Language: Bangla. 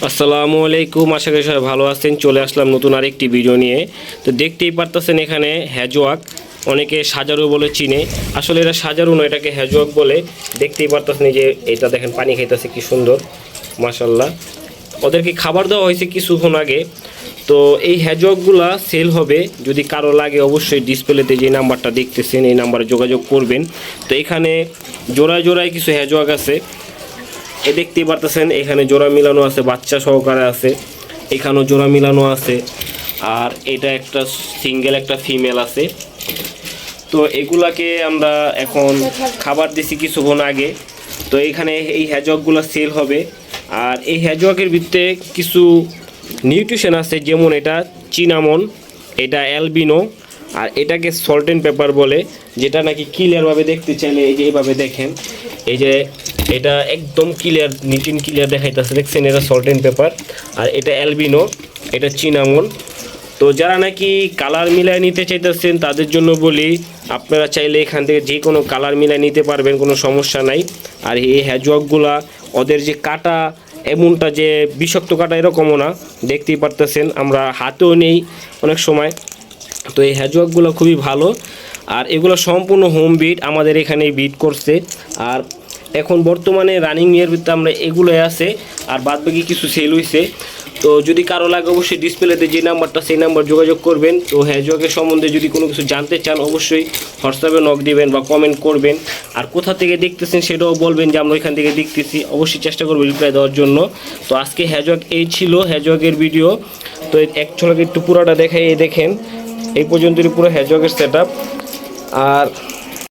আসসালামু আলাইকুম, আশা করি সবাই ভালো আছেন। চলে আসলাম নতুন আরেকটি ভিডিও নিয়ে। তো দেখতেই পারতেছেন এখানে হ্যাজওয়াক, অনেকে সাজারু বলে চিনে, আসলে এটা সাজারু নয়, এটাকে হ্যাজওয়াক বলে। দেখতেই পারতেছেন যে এটা দেখেন পানি খাইতেছে কি সুন্দর, মাশাল্লাহ। ওদেরকে খাবার দেওয়া হয়েছে কিছুক্ষণ আগে। তো এই হ্যাজওয়াকগুলা সেল হবে, যদি কারো লাগে অবশ্যই ডিসপ্লেতে যে নাম্বারটা দেখতেছেন এই নাম্বারে যোগাযোগ করবেন। তো এখানে জোড়ায় জোড়ায় কিছু হ্যাজওয়াক আছে, দেখতেই পারতেছেন এখানে জোড়া মিলানো আছে, বাচ্চা সহকারে আছে, এখানেও জোড়া মিলানো আছে, আর এটা একটা সিঙ্গেল একটা ফিমেল আছে। তো এগুলাকে আমরা এখন খাবার দিছি কিছুক্ষণ আগে। তো এখানে এই হ্যাজওয়াকগুলো সেল হবে। আর এই হ্যাজওয়াকের ভিতরে কিছু নিউট্রিশন আছে, যেমন এটা চিনামন, এটা অ্যালবিনো, আর এটাকে সল্ট অ্যান্ড পেপার বলে, যেটা নাকি ক্লিয়ারভাবে দেখতে চাইলে এই যে এইভাবে দেখেন, এই যে এটা একদম ক্লিয়ার, নিট অ্যান্ড ক্লিয়ার দেখাইতেছে, দেখছেন? এটা সল্ট অ্যান্ড পেপার। আর এটা অ্যালবিনো, এটা চিনামন। তো যারা নাকি কালার মিলায় নিতে চাইতেছেন তাদের জন্য বলি, আপনারা চাইলে এখান থেকে যে কোনো কালার মিলায় নিতে পারবেন, কোনো সমস্যা নাই। আর এই হ্যাজওয়াকগুলা ওদের যে কাটা, এমনটা যে বিষাক্ত কাটা এরকমও না, দেখতেই পারতেছেন, আমরা হাতেও নেই অনেক সময়। তো এই হ্যাজওয়াকগুলো খুবই ভালো, আর এগুলো সম্পূর্ণ হোম বিট, আমাদের এখানে বিট করছে। আর এখন বর্তমানে রানিং ইয়ের ভিতরে আমরা এগুলোই আছে, আর বাদবাকি কিছু সেল হয়েছে। তো যদি কারো লাগে অবশ্যই ডিসপ্লেতে যে নাম্বারটা সেই নাম্বার যোগাযোগ করবেন। তো হ্যাজওয়াকের সম্বন্ধে যদি কোনো কিছু জানতে চান অবশ্যই হোয়াটসঅ্যাপে নক দিবেন বা কমেন্ট করবেন। আর কোথা থেকে দেখতেছেন সেটাও বলবেন যে আমরা ওইখান থেকে দেখতেছি, অবশ্যই চেষ্টা করবো রিপ্লাই দেওয়ার জন্য। তো আজকে হ্যাজওয়াক এই ছিল হ্যাজওয়াকের ভিডিও। তো একটু পুরোটা দেখাই, এই দেখেন এই পর্যন্তই পুরো হ্যাজওয়াকের সেট আপ। আর